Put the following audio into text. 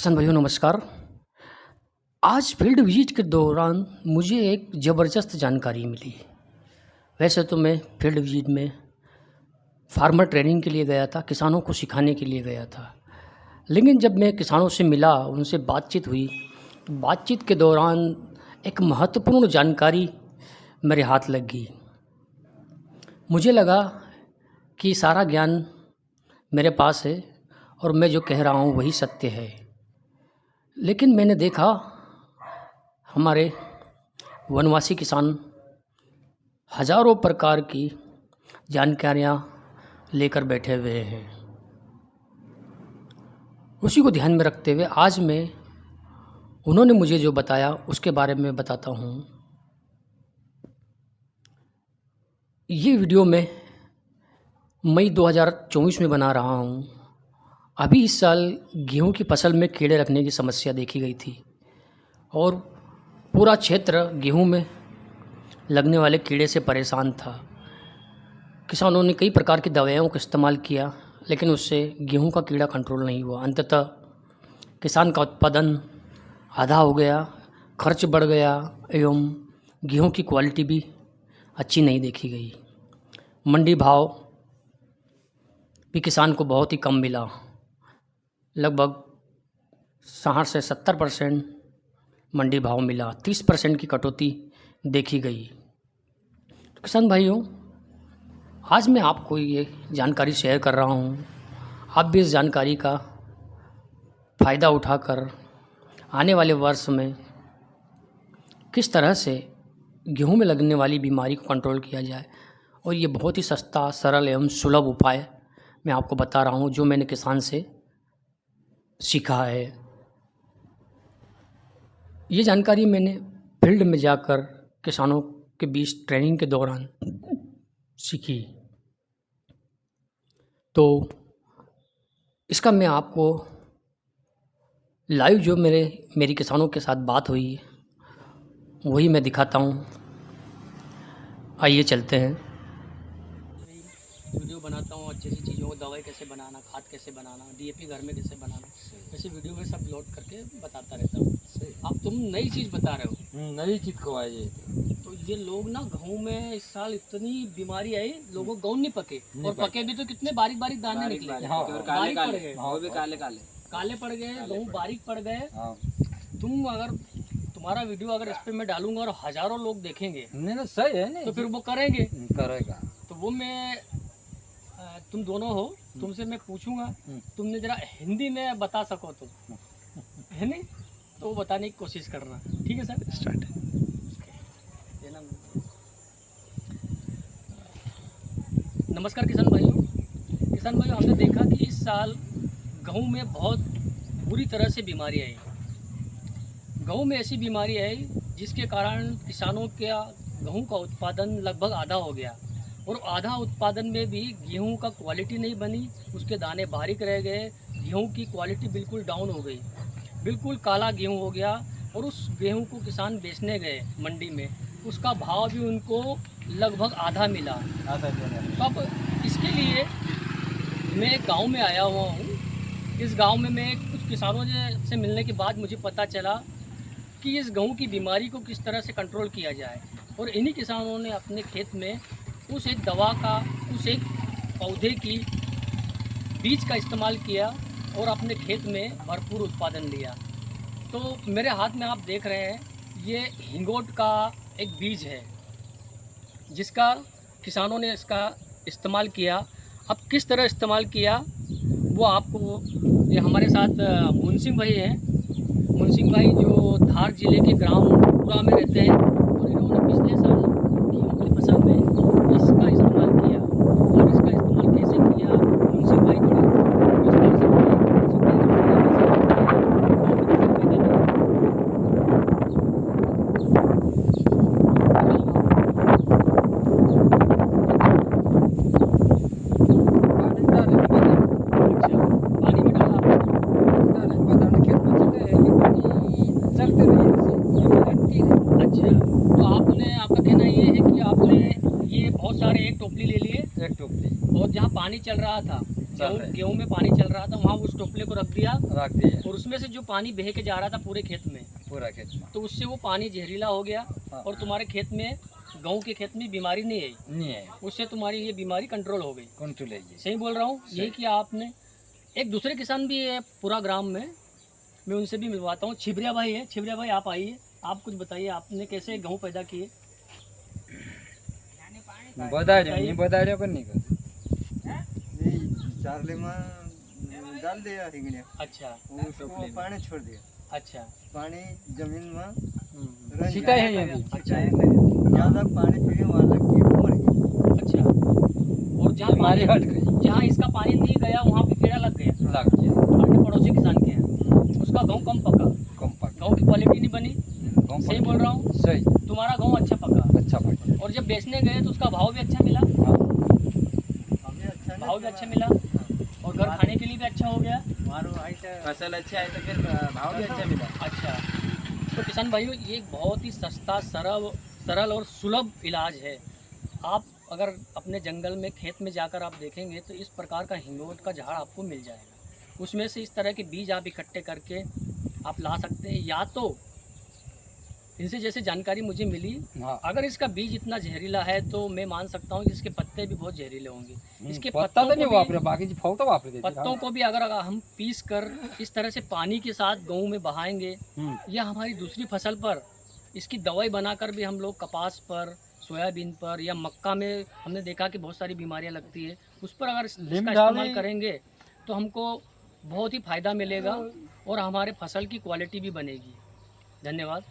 किसान भाइयों नमस्कार। आज फील्ड विजिट के दौरान मुझे एक ज़बरदस्त जानकारी मिली। वैसे तो मैं फील्ड विजिट में फार्मर ट्रेनिंग के लिए गया था, किसानों को सिखाने के लिए गया था। लेकिन जब मैं किसानों से मिला, उनसे बातचीत हुई, तो बातचीत के दौरान एक महत्वपूर्ण जानकारी मेरे हाथ लग गई। मुझे लगा कि सारा ज्ञान मेरे पास है और मैं जो कह रहा हूँ वही सत्य है। लेकिन मैंने देखा हमारे वनवासी किसान हज़ारों प्रकार की जानकारियाँ लेकर बैठे हुए हैं। उसी को ध्यान में रखते हुए आज मैं उन्होंने मुझे जो बताया उसके बारे में बताता हूँ। ये वीडियो मैं मई 2024 में बना रहा हूँ। अभी इस साल गेहूं की फसल में कीड़े लगने की समस्या देखी गई थी और पूरा क्षेत्र गेहूं में लगने वाले कीड़े से परेशान था। किसानों ने कई प्रकार की दवाइयों का इस्तेमाल किया, लेकिन उससे गेहूं का कीड़ा कंट्रोल नहीं हुआ। अंततः किसान का उत्पादन आधा हो गया, खर्च बढ़ गया एवं गेहूं की क्वालिटी भी अच्छी नहीं देखी गई। मंडी भाव भी किसान को बहुत ही कम मिला। लगभग 60 से 70% मंडी भाव मिला, 30% की कटौती देखी गई। तो किसान भाइयों, आज मैं आपको ये जानकारी शेयर कर रहा हूँ। आप भी इस जानकारी का फ़ायदा उठाकर आने वाले वर्ष में किस तरह से गेहूं में लगने वाली बीमारी को कंट्रोल किया जाए, और ये बहुत ही सस्ता, सरल एवं सुलभ उपाय मैं आपको बता रहा हूँ जो मैंने किसान से सीखा है। ये जानकारी मैंने फील्ड में जाकर किसानों के बीच ट्रेनिंग के दौरान सीखी। तो इसका मैं आपको लाइव जो मेरी किसानों के साथ बात हुई वही मैं दिखाता हूँ। आइए चलते हैं। वीडियो बनाता हूँ अच्छी सी चीज़ों को, दवाई कैसे बनाना, खाद कैसे बनाना, डीएपी घर में कैसे बनाना, ऐसे वीडियो में सब लोड करके बताता रहता हूँ। अब तुम नई चीज़ बता रहे हो। नई चीज को है ये। तो ये लोग ना गेहूं में इस साल इतनी बीमारी आई, लोगों को गेहूं नहीं पके, और पके भी तो कितने बारीक बारीक दाने निकले, और काले पड़ गए, वो भी काले काले काले पड़ गए, गेहूं बारीक पड़ गए। तुम्हारा वीडियो अगर इस पे मैं डालूंगा और हजारों लोग देखेंगे, नहीं ना, सही है नहीं तो फिर वो करेंगे। करेगा। तो वो मैं तुम दोनों हो, तुमसे मैं पूछूंगा, तुमने जरा हिंदी में बता सको तो, है नहीं, तो वो बताने की कोशिश करना। ठीक है सर, स्टार्ट। नमस्कार किसान भाइयों, हमने देखा कि इस साल गेहूं में बहुत बुरी तरह से बीमारी आई। गेहूं में ऐसी बीमारी आई जिसके कारण किसानों का गेहूं का उत्पादन लगभग आधा हो गया, और आधा उत्पादन में भी गेहूं का क्वालिटी नहीं बनी, उसके दाने बारीक रह गए, गेहूं की क्वालिटी बिल्कुल डाउन हो गई, बिल्कुल काला गेहूं हो गया। और उस गेहूं को किसान बेचने गए मंडी में, उसका भाव भी उनको लगभग आधा मिला। अब इसके लिए मैं एक गांव में आया हुआ हूँ। इस गांव में मैं कुछ किसानों से मिलने के बाद मुझे पता चला कि इस गेहूं की बीमारी को किस तरह से कंट्रोल किया जाए, और इन्हीं किसानों ने अपने खेत में उस एक दवा का, उस एक पौधे की बीज का इस्तेमाल किया और अपने खेत में भरपूर उत्पादन लिया। तो मेरे हाथ में आप देख रहे हैं, ये हिंगोट का एक बीज है जिसका किसानों ने इसका इस्तेमाल किया। अब किस तरह इस्तेमाल किया वो आपको, ये हमारे साथ मुंसिंह भाई हैं। मुंसिंह भाई जो धार जिले के ग्राम पूरा में रहते हैं, और इन्होंने पिछले साल गेहूं की फसल में इसका इस्तेमाल किया। और इसका इस्तेमाल कैसे किया, मुंसिंह भाई थोड़ा विस्तार से बताइए। पानी में डाला अच्छा, तो आपका कहना ये है कि आपने ये बहुत सारे एक टोपली ले लिए, एक टोपली और जहाँ पानी चल रहा था चल रहे। गेहूं में पानी चल रहा था, वहाँ उस टोपले को रख दिया रख दिया और उसमें से जो पानी बह के जा रहा था पूरे खेत में, पूरा खेत में। तो उससे वो पानी जहरीला हो गया हाँ। और तुम्हारे खेत में, गेहूं के खेत में बीमारी नहीं आई, नहीं है उससे तुम्हारी ये बीमारी कंट्रोल हो गई। कौन चुलेगी। सही बोल रहा हूँ? यही किया आपने। एक दूसरे किसान भी है पूरा ग्राम में, मैं उनसे भी मिलवाता हूँ। छिबरिया भाई है, छिबरिया भाई आप आइए, आप कुछ बताइए आपने कैसे गेहूँ पैदा किए। बताड़ियो नहीं बताड़ियो कर नहीं कर। चारले में डाल दिया हिंगड़िया, अच्छा उसको पानी छोड़ दिया, अच्छा। पानी जमीन में हम्म, रंग सीता है गया। ये भी। अच्छा ज्यादा पानी पीने वाला कीड़ा मर गया। अच्छा। और जहाँ बीमारी पानी, हट गई। जहाँ इसका पानी नहीं गया वहाँ पे कीड़ा लग गया। लग गया। अपने पड़ोसी किसान के हैं, उसका गेहूँ कम पका, कम पक। गेहूँ की क्वालिटी नहीं बनी। कम सही पक। बोल रहा हूँ? सही। तुम्हारा गेहूँ अच्छा पका अच्छा पक। और जब बेचने गए तो उसका भाव भी अच्छा मिला, हाँ। हमें अच्छा भाव भी अच्छा मिला और घर खाने के लिए भी अच्छा हो गया। फसल अच्छा है तो फिर भाव भी अच्छा मिला। अच्छा, तो किसान भाइयों ये एक बहुत ही सस्ता, सरल और सुलभ इलाज है। आप अगर अपने जंगल में, खेत में जाकर आप देखेंगे तो इस प्रकार का हिंगोट का झाड़ आपको मिल जाएगा। उसमें से इस तरह के बीज आप इकट्ठे करके आप ला सकते हैं, या तो इनसे जैसे जानकारी मुझे मिली, हाँ। अगर इसका बीज इतना जहरीला है तो मैं मान सकता हूँ कि इसके पत्ते भी बहुत जहरीले होंगे। इसके पत्ता पत्तों तो नहीं को भी- वापरे, बाकी फल तो वापरे। पत्तों को भी अगर हम पीस कर इस तरह से पानी के साथ गेहूं में बहाएंगे या हमारी दूसरी फसल पर इसकी दवाई बनाकर भी हम लोग कपास पर, सोयाबीन पर या मक्का में हमने देखा कि बहुत सारी बीमारियां लगती है, उस पर अगर इसका नीम इस्तेमाल डालें। करेंगे तो हमको बहुत ही फ़ायदा मिलेगा और हमारे फसल की क्वालिटी भी बनेगी। धन्यवाद।